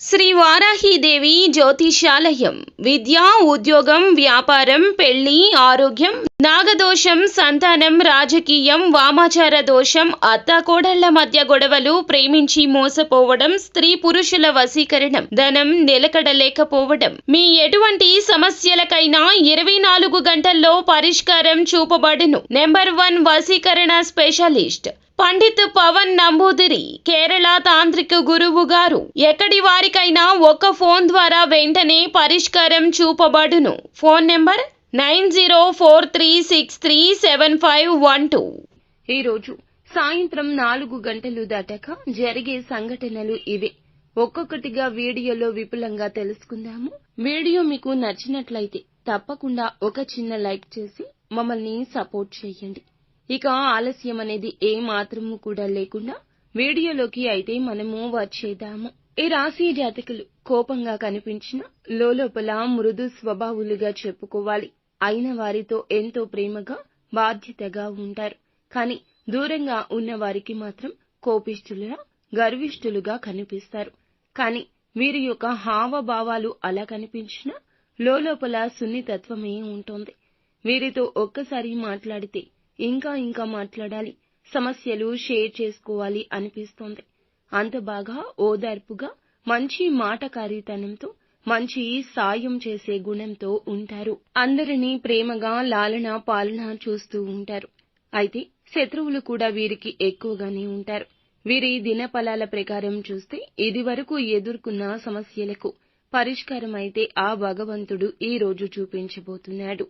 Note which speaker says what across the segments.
Speaker 1: శ్రీ వారాహీదేవి జ్యోతిషాలయం విద్య, ఉద్యోగం, వ్యాపారం, పెళ్లి, ఆరోగ్యం, నాగదోషం, సంతానం, రాజకీయం, వామాచార దోషం, అత్తాకోడళ్ల మధ్య గొడవలు, ప్రేమించి మోసపోవడం, స్త్రీ పురుషుల వశీకరణం, ధనం నిలకడలేకపోవడం, మీ ఎటువంటి సమస్యలకైనా 24 గంటల్లో పరిష్కారం చూపబడును. నెంబర్ 1 వశీకరణ స్పెషలిస్ట్ పండిత్ పవన్ నంబూదిరి, కేరళ తాంత్రిక గురువు గారు. ఎక్కడి వారికైనా ఒక్క ఫోన్ ద్వారా వెంటనే పరిష్కారం చూపబడును. Phone number 9043637512. ఈరోజు సాయంత్రం 4 గంటలు దాటాక జరిగే సంఘటనలు ఇవే. ఒక్కొక్కటిగా వీడియోలో విపులంగా తెలుసుకుందాము. వీడియో మీకు నచ్చినట్లయితే తప్పకుండా ఒక చిన్న లైక్ చేసి మమ్మల్ని సపోర్ట్ చేయండి. ఇక ఆలస్యం అనేది ఏ మాత్రము కూడా లేకుండా వీడియోలోకి అయితే మనము వచ్చేద్దాము. ఈ రాశి జాతకులు కోపంగా కనిపించిన లోపల మృదు స్వభావులుగా చెప్పుకోవాలి. అయిన వారితో ఎంతో ప్రేమగా, బాధ్యతగా ఉంటారు. కానీ దూరంగా ఉన్న వారికి మాత్రం కోపిష్ఠులుగా, గర్విష్ఠులుగా కనిపిస్తారు. కానీ వీరి యొక్క హావభావాలు అలా కనిపించినా లోపల సున్నితత్వమే ఉంటుంది. వీరితో ఒక్కసారి మాట్లాడితే ఇంకా మాట్లాడాలి, సమస్యలు షేర్ చేసుకోవాలి అనిపిస్తోంది. అంత బాగా ఓదార్పుగా, మంచి మాటకారితనంతో, మంచి సాయం చేసే గుణంతో ఉంటారు. అందరినీ ప్రేమగా లాలన పాలన చూస్తూ ఉంటారు. అయితే శత్రువులు కూడా వీరికి ఎక్కువగానే ఉంటారు. వీరి దినఫలాల ప్రకారం చూస్తే ఇది వరకు ఎదుర్కొన్న సమస్యలకు పరిష్కారం అయితే ఆ భగవంతుడు ఈ రోజు చూపించబోతున్నాడు.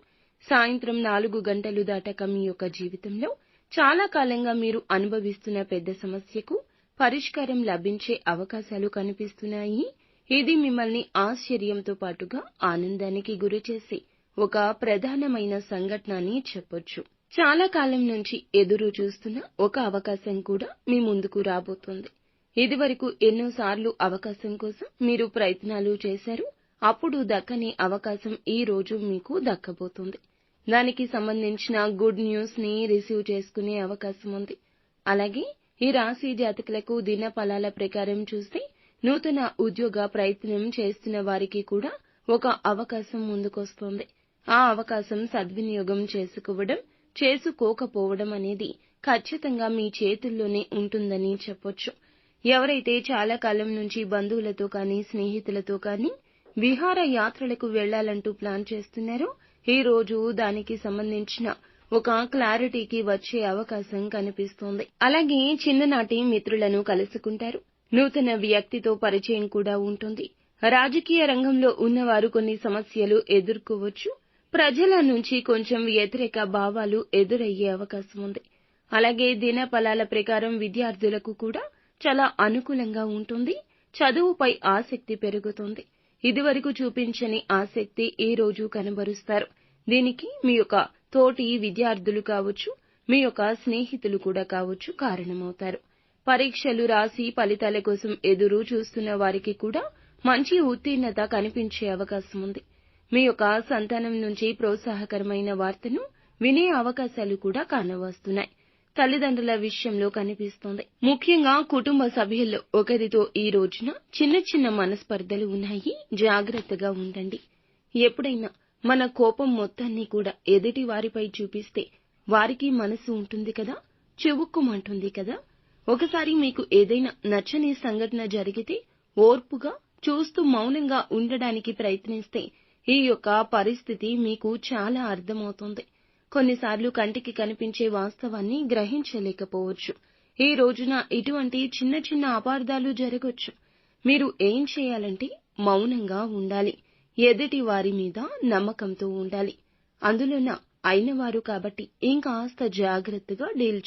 Speaker 1: సాయంత్రం 4 గంటలు దాటాక మీ యొక్క జీవితంలో చాలా కాలంగా మీరు అనుభవిస్తున్న పెద్ద సమస్యకు పరిష్కారం లభించే అవకాశాలు కనిపిస్తున్నాయి. ఇది మిమ్మల్ని ఆశ్చర్యంతో పాటుగా ఆనందానికి గురిచేసే ఒక ప్రధానమైన సంఘటన అని చెప్పొచ్చు. చాలా కాలం నుంచి ఎదురు చూస్తున్న ఒక అవకాశం కూడా మీ ముందుకు రాబోతోంది. ఇదివరకు ఎన్నోసార్లు అవకాశం కోసం మీరు ప్రయత్నాలు చేశారు. అప్పుడు దక్కని అవకాశం ఈ రోజు మీకు దక్కబోతుంది. దానికి సంబంధించిన గుడ్ న్యూస్ ని రిసీవ్ చేసుకునే అవకాశం ఉంది. అలాగే ఈ రాశి జాతకులకు దిన ఫలాల ప్రకారం చూస్తే నూతన ఉద్యోగ ప్రయత్నం చేస్తున్న వారికి కూడా ఒక అవకాశం ముందుకొస్తోంది. ఆ అవకాశం సద్వినియోగం చేసుకోకపోవడం అనేది ఖచ్చితంగా మీ చేతుల్లోనే ఉంటుందని చెప్పొచ్చు. ఎవరైతే చాలా కాలం నుంచి బంధువులతో కానీ, స్నేహితులతో కానీ విహార యాత్రలకు వెళ్లాలంటూ ప్లాన్ చేస్తున్నారో ఈ రోజు దానికి సంబంధించిన ఒక క్లారిటీకి వచ్చే అవకాశం కనిపిస్తోంది. అలాగే చిన్ననాటి మిత్రులను కలుసుకుంటారు. నూతన వ్యక్తితో పరిచయం కూడా ఉంటుంది. రాజకీయ రంగంలో ఉన్నవారు కొన్ని సమస్యలు ఎదుర్కోవచ్చు. ప్రజల నుంచి కొంచెం వ్యతిరేక భావాలు ఎదురయ్యే అవకాశం ఉంది. అలాగే దిన ఫలాల ప్రకారం విద్యార్థులకు కూడా చాలా అనుకూలంగా ఉంటుంది. చదువుపై ఆసక్తి పెరుగుతుంది. ఇదివరకు చూపించని ఆసక్తి ఈ రోజు కనబరుస్తారు. దీనికి మీ యొక్క తోటి విద్యార్థులు కావచ్చు, మీ యొక్క స్నేహితులు కూడా కావచ్చు కారణమవుతారు. పరీక్షలు రాసి ఫలితాల కోసం ఎదురు చూస్తున్న వారికి కూడా మంచి ఉత్తీర్ణత కనిపించే అవకాశం ఉంది. మీ యొక్క సంతానం నుంచి ప్రోత్సాహకరమైన వార్తను వినే అవకాశాలు కూడా కానవస్తున్నాయి. తల్లిదండ్రుల విషయంలో కనిపిస్తోంది. ముఖ్యంగా కుటుంబ సభ్యుల్లో ఒకరితో ఈ రోజున చిన్న మనస్పర్ధలు ఉన్నాయి. జాగ్రత్తగా ఉండండి. ఎప్పుడైనా మన కోపం మొత్తాన్ని కూడా ఎదుటి వారిపై చూపిస్తే వారికి మనసు ఉంటుంది కదా, చివుక్కుమంటుంది కదా. ఒకసారి మీకు ఏదైనా నచ్చని సంఘటన జరిగితే ఓర్పుగా చూస్తూ మౌనంగా ఉండడానికి ప్రయత్నిస్తే ఈ యొక్క పరిస్థితి మీకు చాలా అర్థమవుతుంది. కొన్నిసార్లు కంటికి కనిపించే వాస్తవాన్ని గ్రహించలేకపోవచ్చు. ఈ రోజున ఇటువంటి చిన్న అపార్థాలు జరగొచ్చు. మీరు ఏం చేయాలంటే మౌనంగా ఉండాలి. ఎదుటి వారి మీద నమ్మకంతో ఉండాలి. అందులోన అయినవారు కాబట్టి ఇంకాస్త జాగ్రత్తగా డీల్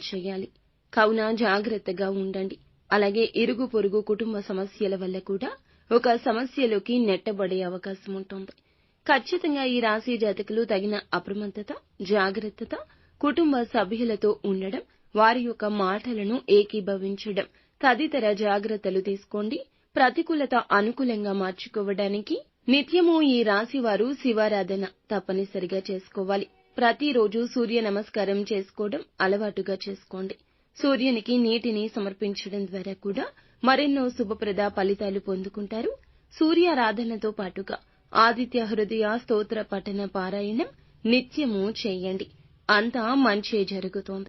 Speaker 1: చేయాలి. కావున జాగ్రత్తగా ఉండండి. అలాగే ఇరుగు పొరుగు కుటుంబ సమస్యల వల్ల కూడా ఒక సమస్యలోకి నెట్టబడే అవకాశం ఉంటుంది. ఖచ్చితంగా ఈ రాశి జాతకులు తగిన అప్రమత్తత, జాగ్రత్తత, కుటుంబ సభ్యులతో ఉండడం, వారి యొక్క మాటలను ఏకీభవించడం తదితర జాగ్రత్తలు తీసుకోండి. ప్రతికూలత అనుకూలంగా మార్చుకోవడానికి నిత్యము ఈ రాశి వారు శివారాధన తప్పనిసరిగా చేసుకోవాలి. ప్రతిరోజు సూర్య నమస్కారం చేసుకోవడం అలవాటుగా చేసుకోండి. సూర్యునికి నీటిని సమర్పించడం ద్వారా కూడా మరెన్నో శుభప్రద ఫలితాలు పొందుకుంటారు. సూర్యారాధనతో పాటుగా ఆదిత్య హృదయ స్తోత్ర పఠన పారాయణం నిత్యము చేయండి. అంతా మంచే జరుగుతోంది.